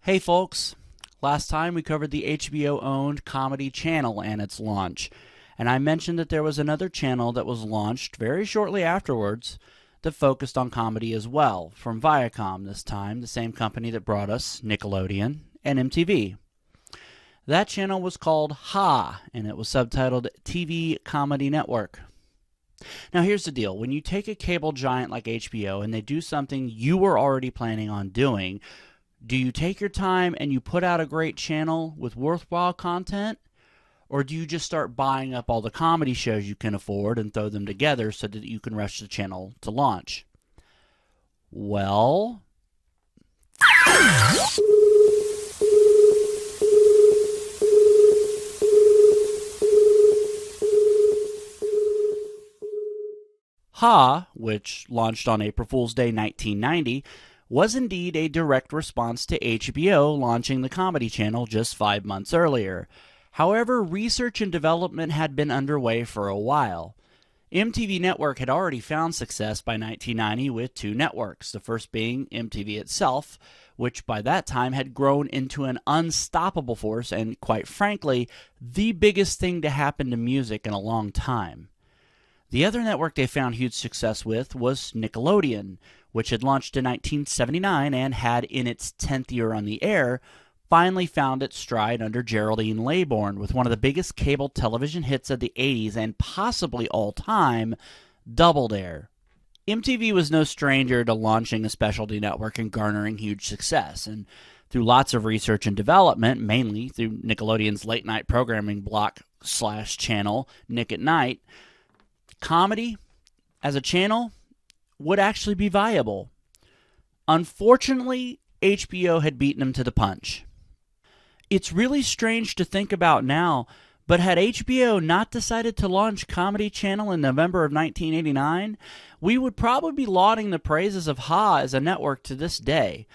Hey folks, last time we covered the HBO-owned Comedy Channel and its launch, and I mentioned that there was another channel that was launched very shortly afterwards that focused on comedy as well, from Viacom this time, the same company that brought us Nickelodeon and MTV. That channel was called Ha, and it was subtitled TV Comedy Network. Now here's the deal, when you take a cable giant like HBO and they do something you were already planning on doing, do you take your time and you put out a great channel with worthwhile content? Or do you just start buying up all the comedy shows you can afford and throw them together so that you can rush the channel to launch? Well, Ha, which launched on April Fool's Day 1990, was indeed a direct response to HBO launching the Comedy Channel just 5 months earlier. However, research and development had been underway for a while. MTV Network had already found success by 1990 with two networks, the first being MTV itself, which by that time had grown into an unstoppable force and, quite frankly, the biggest thing to happen to music in a long time. The other network they found huge success with was Nickelodeon, which had launched in 1979 and had, in its 10th year on the air, finally found its stride under Geraldine Laybourne with one of the biggest cable television hits of the 80s and possibly all time, Double Dare. MTV was no stranger to launching a specialty network and garnering huge success, and through lots of research and development, mainly through Nickelodeon's late-night programming block/channel, Nick at Night, comedy as a channel would actually be viable. Unfortunately, HBO had beaten them to the punch. It's really strange to think about now, but had HBO not decided to launch Comedy Channel in November of 1989, we would probably be lauding the praises of Ha as a network to this day.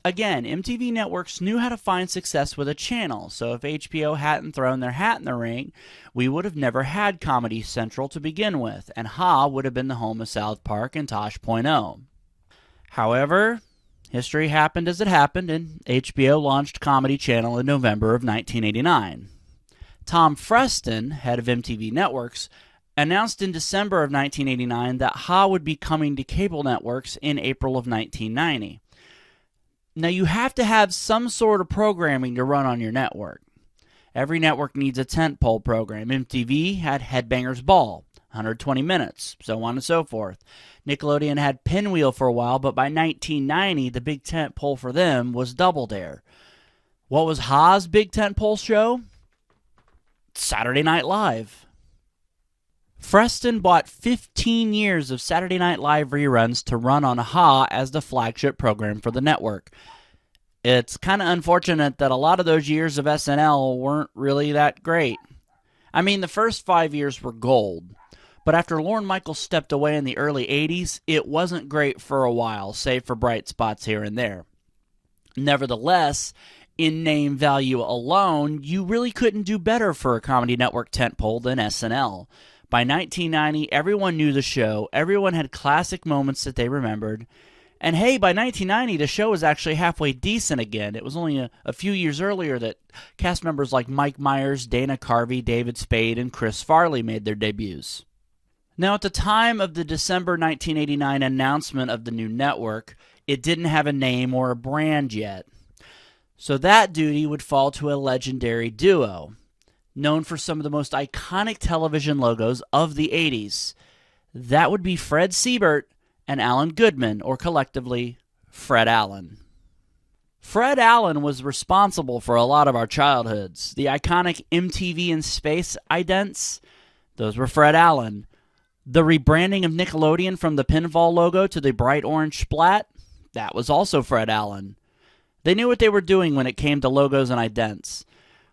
Again, MTV Networks knew how to find success with a channel, so if HBO hadn't thrown their hat in the ring, we would have never had Comedy Central to begin with, and Ha would have been the home of South Park and Tosh.0. However, history happened as it happened, and HBO launched Comedy Channel in November of 1989. Tom Freston, head of MTV Networks, announced in December of 1989 that Ha would be coming to cable networks in April of 1990. Now, you have to have some sort of programming to run on your network. Every network needs a tentpole program. MTV had Headbangers Ball, 120 minutes, so on and so forth. Nickelodeon had Pinwheel for a while, but by 1990, the big tentpole for them was Double Dare. What was Ha's big tentpole show? Saturday Night Live. Freston bought 15 years of Saturday Night Live reruns to run on Ha as the flagship program for the network. It's kind of unfortunate that a lot of those years of SNL weren't really that great. I mean, the first 5 years were gold, but after Lorne Michaels stepped away in the early 80s, it wasn't great for a while, save for bright spots here and there. Nevertheless, in name value alone, you really couldn't do better for a comedy network tentpole than SNL. By 1990, everyone knew the show, everyone had classic moments that they remembered, and hey, by 1990, the show was actually halfway decent again. It was only a few years earlier that cast members like Mike Myers, Dana Carvey, David Spade, and Chris Farley made their debuts. Now, at the time of the December 1989 announcement of the new network, it didn't have a name or a brand yet. So that duty would fall to a legendary duo, known for some of the most iconic television logos of the 80s. That would be Fred Siebert and Alan Goodman, or collectively, Fred Allen. Fred Allen was responsible for a lot of our childhoods. The iconic MTV in Space idents, those were Fred Allen. The rebranding of Nickelodeon from the pinball logo to the bright orange splat, that was also Fred Allen. They knew what they were doing when it came to logos and idents.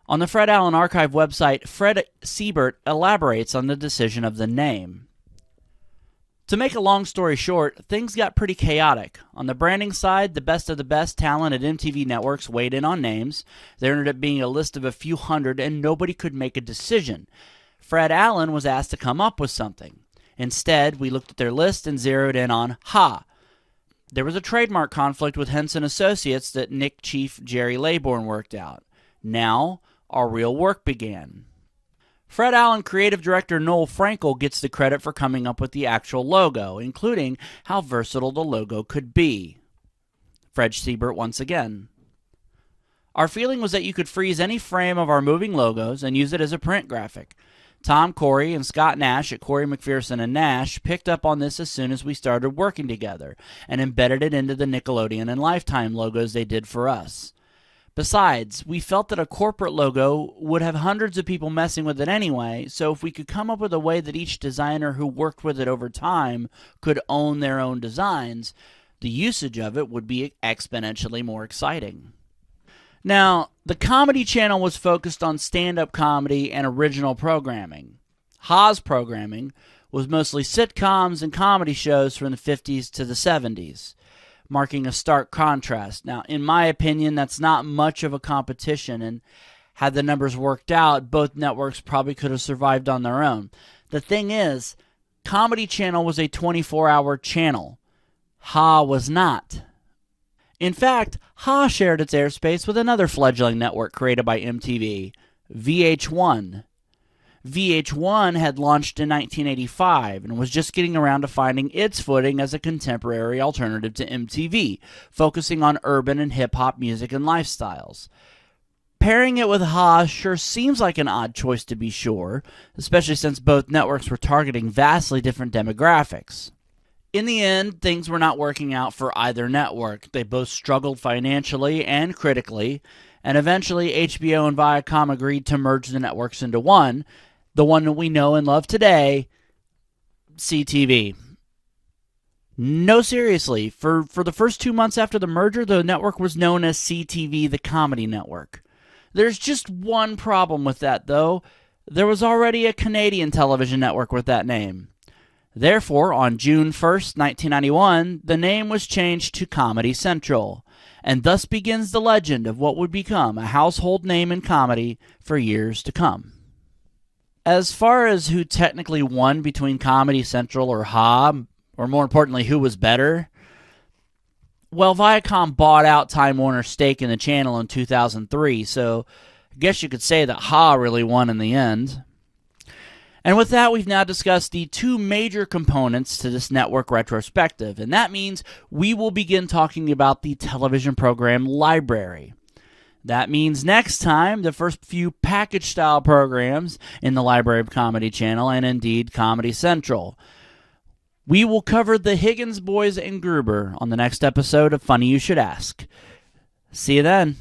On the Fred Allen Archive website, Fred Siebert elaborates on the decision of the name. To make a long story short, things got pretty chaotic. On the branding side, the best of the best talent at MTV Networks weighed in on names. There ended up being a list of a few hundred, and nobody could make a decision. Fred Allen was asked to come up with something. Instead, we looked at their list and zeroed in on Ha. There was a trademark conflict with Henson Associates that Nick Chief Jerry Laybourne worked out. Now, our real work began. Fred Allen creative director Noel Frankel gets the credit for coming up with the actual logo, including how versatile the logo could be. Fred Siebert once again. Our feeling was that you could freeze any frame of our moving logos and use it as a print graphic. Tom Corey and Scott Nash at Corey McPherson and Nash picked up on this as soon as we started working together and embedded it into the Nickelodeon and Lifetime logos they did for us. Besides, we felt that a corporate logo would have hundreds of people messing with it anyway, so if we could come up with a way that each designer who worked with it over time could own their own designs, the usage of it would be exponentially more exciting. Now, the Comedy Channel was focused on stand-up comedy and original programming. Ha's programming was mostly sitcoms and comedy shows from the 50s to the 70s, marking a stark contrast. Now, in my opinion, that's not much of a competition, and had the numbers worked out, both networks probably could have survived on their own. The thing is, Comedy Channel was a 24-hour channel. Ha was not. In fact, Ha shared its airspace with another fledgling network created by MTV, VH1. VH1 had launched in 1985 and was just getting around to finding its footing as a contemporary alternative to MTV, focusing on urban and hip-hop music and lifestyles. Pairing it with Ha sure seems like an odd choice to be sure, especially since both networks were targeting vastly different demographics. In the end, things were not working out for either network. They both struggled financially and critically, and eventually HBO and Viacom agreed to merge the networks into one, the one that we know and love today, CTV. No, seriously, for the first 2 months after the merger, the network was known as CTV, the Comedy Network. There's just one problem with that, though. There was already a Canadian television network with that name. Therefore, on June 1st, 1991, the name was changed to Comedy Central, and thus begins the legend of what would become a household name in comedy for years to come. As far as who technically won between Comedy Central or Ha, or more importantly, who was better, well, Viacom bought out Time Warner's stake in the channel in 2003, so I guess you could say that Ha really won in the end. And with that, we've now discussed the two major components to this network retrospective, and that means we will begin talking about the television program library. That means next time, the first few package-style programs in the Library of Comedy Channel, and indeed Comedy Central. We will cover the Higgins Boys and Gruber on the next episode of Funny You Should Ask. See you then.